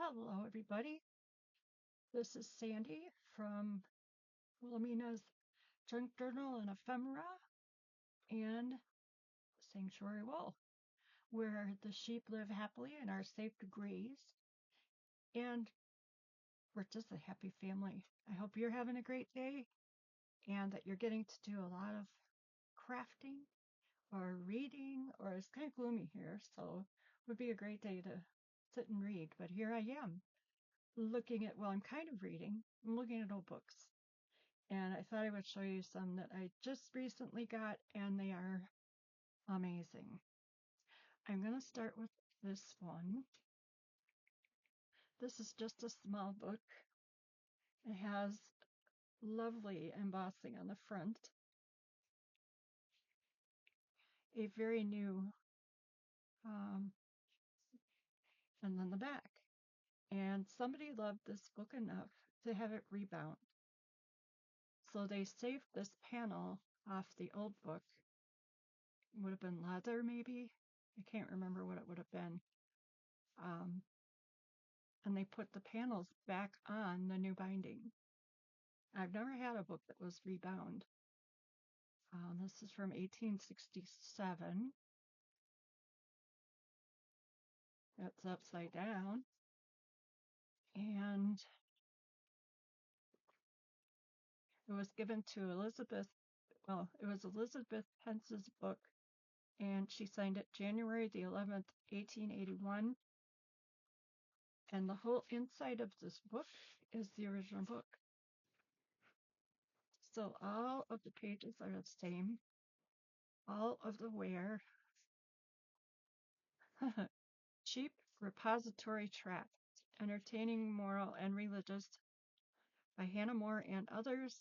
Hello, everybody. This is Sandy from Wilhelmina's Junk Journal and Ephemera and Sanctuary Wool, where the sheep live happily and are safe to graze. And we're just a happy family. I hope you're having a great day and that you're getting to do a lot of crafting or reading, or it's kind of gloomy here, so it would be a great day to sit and read. But here I am I'm kind of reading. I'm looking at old books. And I thought I would show you some that I just recently got, and they are amazing. I'm going to start with this one. This is just a small book. It has lovely embossing on the front, a very new, um, and then the back. And somebody loved this book enough to have it rebound. So they saved this panel off the old book. It would have been leather, maybe. I can't remember what it would have been. Um, and they put the panels back on the new binding. I've never had a book that was rebound. This is from 1867. It's upside down. And it was given to it was Elizabeth Pence's book, and she signed it January the 11th, 1881. And the whole inside of this book is the original book. So all of the pages are the same. All of the wear. Cheap repository tract, entertaining, moral, and religious by Hannah More and others.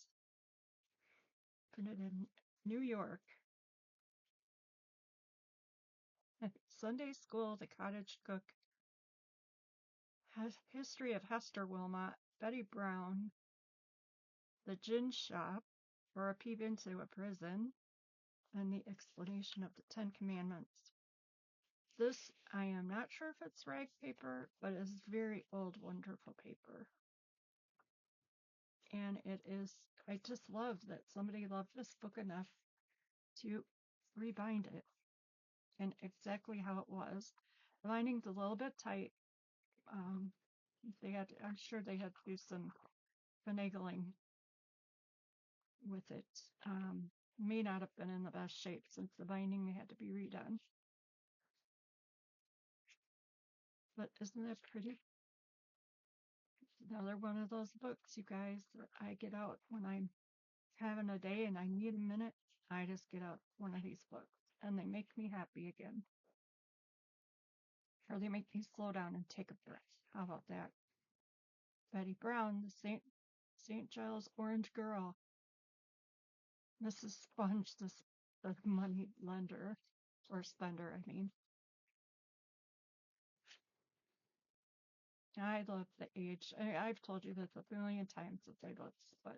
Printed in New York. Sunday School, The Cottage Cook. History of Hester Wilmot, Betty Brown. The Gin Shop, or a peep into a prison. And the explanation of the Ten Commandments. This, I am not sure if it's rag paper, but it's very old, wonderful paper. And I just love that somebody loved this book enough to rebind it and exactly how it was. The binding's a little bit tight. I'm sure they had to do some finagling with it. May not have been in the best shape since the binding had to be redone. But isn't that pretty? Another one of those books, you guys, that I get out when I'm having a day and I need a minute. I just get out one of these books and they make me happy again. Or they make me slow down and take a breath. How about that? Betty Brown, the St. Giles Orange Girl. Mrs. Sponge, the money lender, or spender, I mean. I love the age. I've told you this a million times with my books, but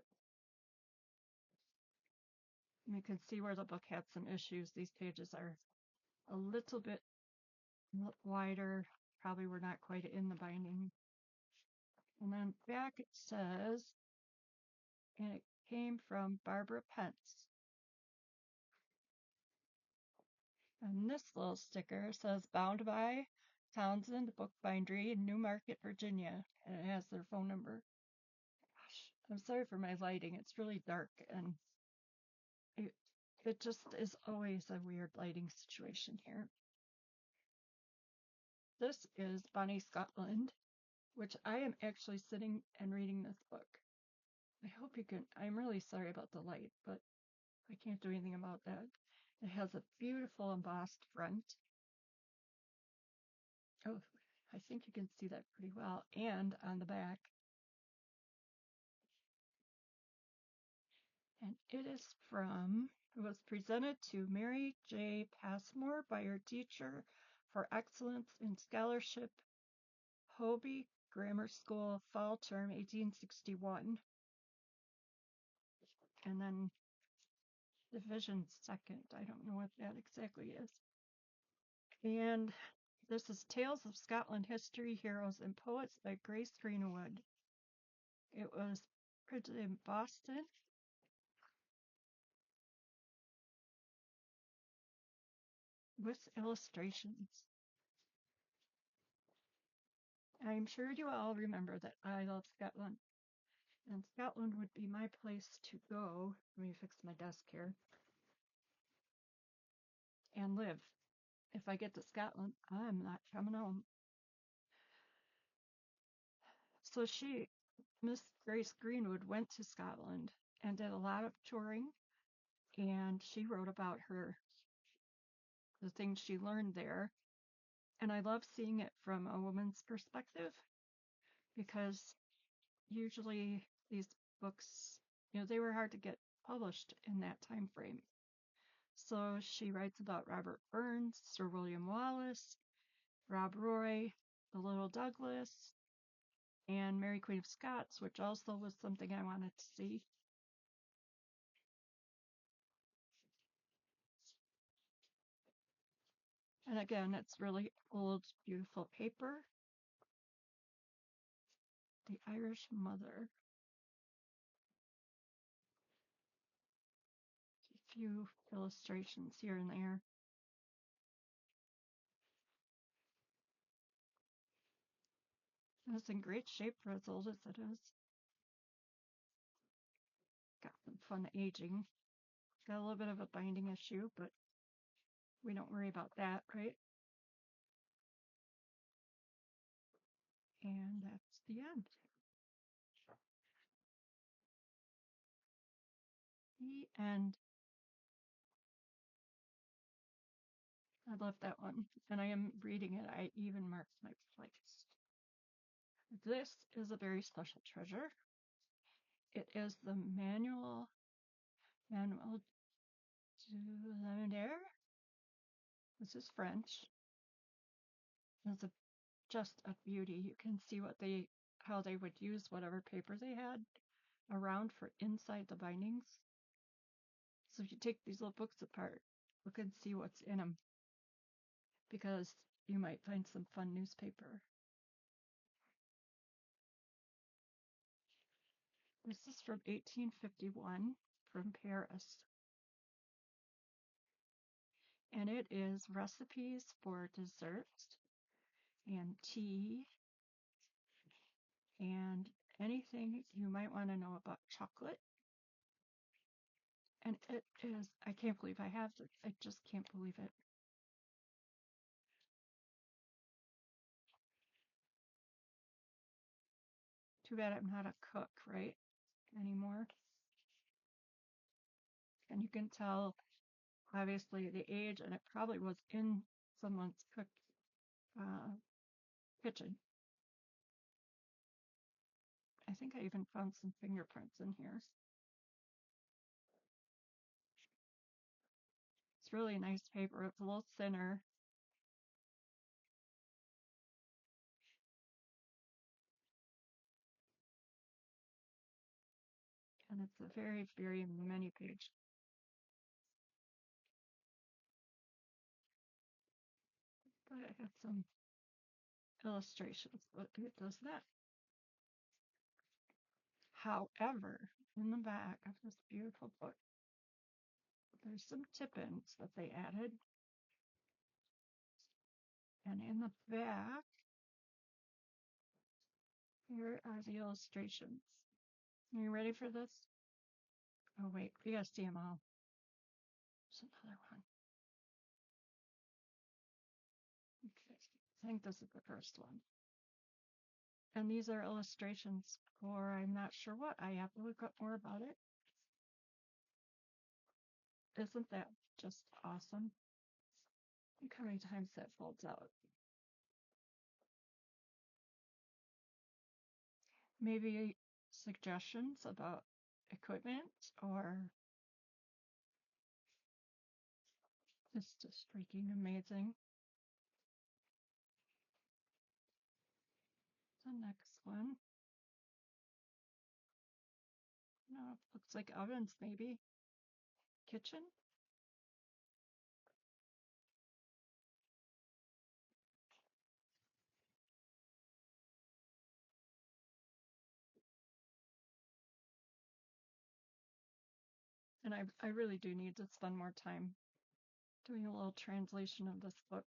you can see where the book had some issues. These pages are a little bit wider. Probably were not quite in the binding. And then back it says, and it came from Barbara Pence. And this little sticker says, bound by Townsend Bookbindery in Newmarket, Virginia. And it has their phone number. Gosh, I'm sorry for my lighting. It's really dark and it just is always a weird lighting situation here. This is Bonnie Scotland, which I am actually sitting and reading this book. I hope you can. I'm really sorry about the light, but I can't do anything about that. It has a beautiful embossed front. Oh, I think you can see that pretty well. And on the back. And it was presented to Mary J. Passmore by her teacher for excellence in scholarship, Hobie Grammar School, fall term 1861. And then Division Second. I don't know what that exactly is. And This is Tales of Scotland History, Heroes, and Poets by Grace Greenwood. It was printed in Boston. With illustrations. I'm sure you all remember that I love Scotland, and Scotland would be my place to go. Let me fix my desk here. And live. If I get to Scotland, I'm not coming home. So Miss Grace Greenwood, went to Scotland and did a lot of touring, and she wrote about the things she learned there. And I love seeing it from a woman's perspective because usually these books, they were hard to get published in that time frame. So she writes about Robert Burns, Sir William Wallace, Rob Roy, the Little Douglas, and Mary Queen of Scots, which also was something I wanted to see. And again, it's really old, beautiful paper. The Irish Mother. A few illustrations here and there. It's in great shape for as old as it is. Got some fun aging. Got a little bit of a binding issue, but we don't worry about that, right? And that's the end. The end. I love that one, and I am reading it. I even marked my place. This is a very special treasure. It is the Manual du Laminaire. This is French. It's just a beauty. You can see how they would use whatever paper they had around for inside the bindings. So if you take these little books apart, look and see what's in them, because you might find some fun newspaper. This is from 1851 from Paris. And it is recipes for desserts and tea and anything you might want to know about chocolate. And it is, I can't believe I have this. I just can't believe it. Too bad I'm not a cook, right? Anymore. And you can tell, obviously, the age, and it probably was in someone's uh, kitchen. I think I even found some fingerprints in here. It's really nice paper. It's a little thinner. And it's a very, very many page. But I have some illustrations, but it does that. However, in the back of this beautiful book, there's some tip-ins that they added. And in the back, here are the illustrations. Are you ready for this? Oh, wait, we gotta see them all. There's another one. Okay, I think this is the first one. And these are illustrations for I'm not sure what. I have to look up more about it. Isn't that just awesome? Look how many times that folds out. Maybe suggestions about equipment, or it's just freaking amazing. The next one. No, looks like ovens, maybe. Kitchen. And I really do need to spend more time doing a little translation of this book.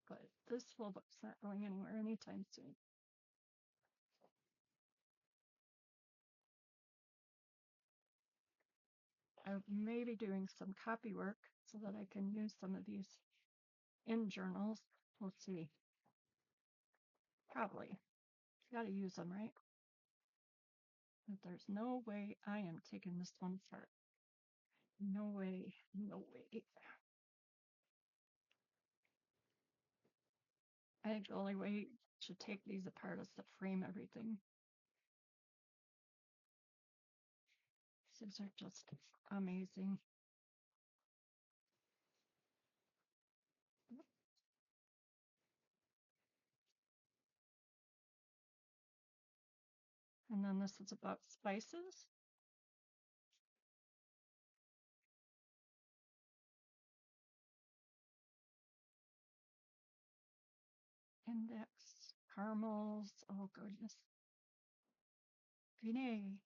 But this full book's not going anywhere anytime soon. I may be doing some copy work so that I can use some of these in journals. We'll see. Probably. Gotta use them, right? But there's no way I am taking this one apart. No way. No way. I think the only way to take these apart is to frame everything. These are just amazing. And then this is about spices. Index, caramels. Oh, goodness. Vinay.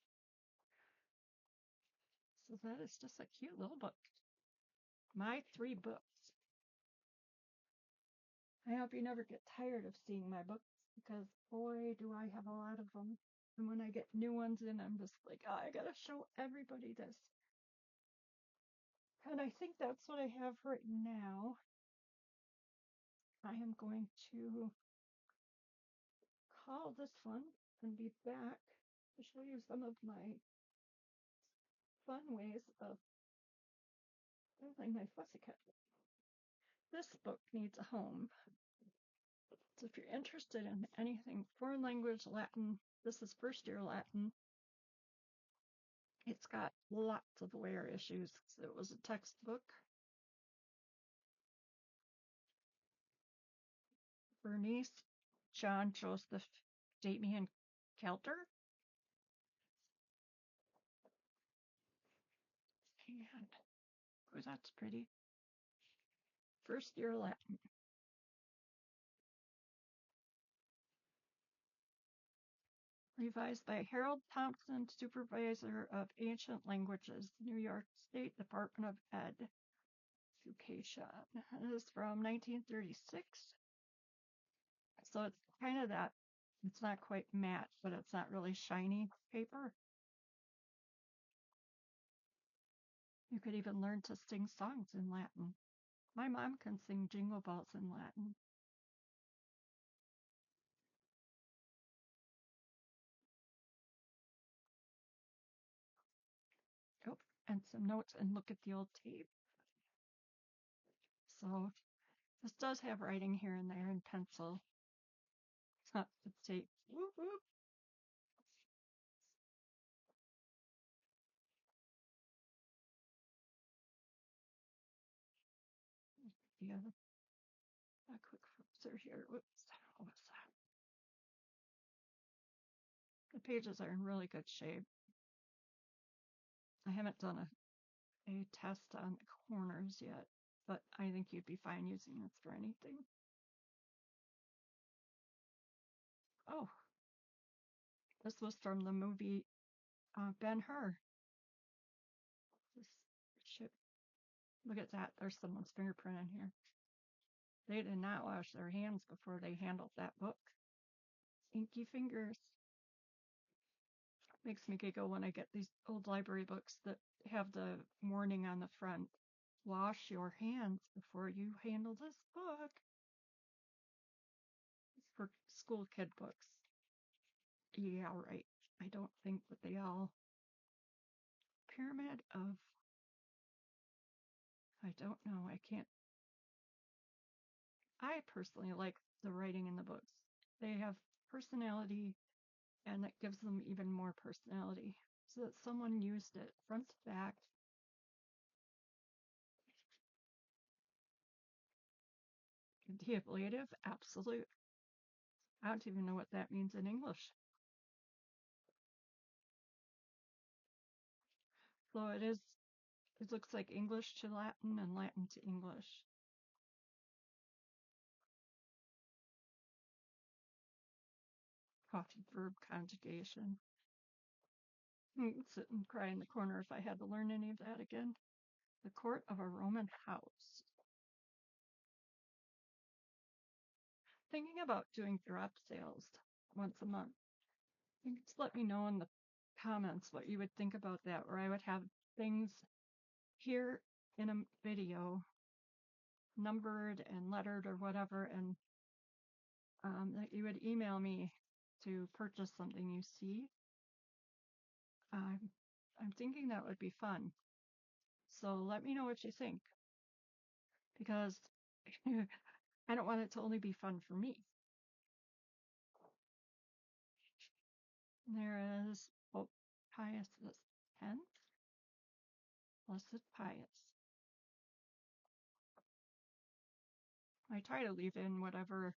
So that is just a cute little book. My 3 books. I hope you never get tired of seeing my books because boy, do I have a lot of them. And when I get new ones in, I'm just like, oh, I gotta show everybody this. And I think that's what I have right now. I am going to call this one and be back to show you some of my fun ways of building my fussy cut. This book needs a home. So if you're interested in anything foreign language, Latin, this is first year Latin. It's got lots of wear issues. So it was a textbook. Bernice, John Joseph, Damien Kelter. And, oh, that's pretty. First year Latin. Revised by Harold Thompson, Supervisor of Ancient Languages, New York State Department of Education. It is from 1936. So it's kind of that, it's not quite matte, but it's not really shiny paper. You could even learn to sing songs in Latin. My mom can sing Jingle Bells in Latin. Oh, and some notes, and look at the old tape. So this does have writing here and there in pencil. It's not the tape. Whoop, whoop. Yeah, a quick flipper here. Whoops. What was that? The pages are in really good shape. I haven't done a test on the corners yet, but I think you'd be fine using this for anything. Oh, this was from the movie Ben-Hur. This should, look at that. There's someone's fingerprint in here. They did not wash their hands before they handled that book. Inky fingers. Makes me giggle when I get these old library books that have the warning on the front. Wash your hands before you handle this book. For school kid books. Yeah, right. I don't think that they all. Pyramid of. I don't know. I can't. I personally like the writing in the books. They have personality and that gives them even more personality. So that someone used it front to back. The ablative, absolute. I don't even know what that means in English. So it looks like English to Latin and Latin to English. Caught verb conjugation. Sit and cry in the corner if I had to learn any of that again. The court of a Roman house. Thinking about doing drop sales once a month. You can just let me know in the comments what you would think about that, where I would have things here in a video numbered and lettered or whatever, and that you would email me to purchase something you see. I'm thinking that would be fun. So let me know what you think, because I don't want it to only be fun for me. There is Pope Pius X, Blessed Pius. I try to leave in whatever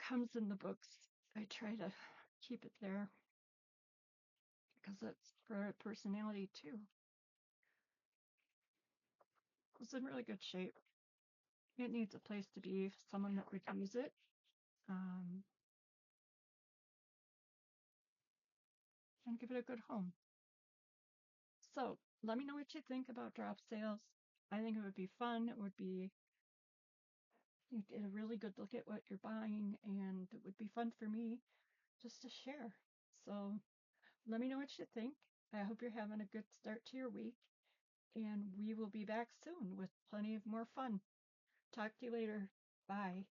comes in the books. I try to keep it there because it's for personality too. It's in really good shape. It needs a place to be, someone that would use it. And give it a good home. So let me know what you think about drop sales. I think it would be fun. It would be, you get a really good look at what you're buying, and it would be fun for me just to share. So let me know what you think. I hope you're having a good start to your week, and we will be back soon with plenty of more fun. Talk to you later. Bye.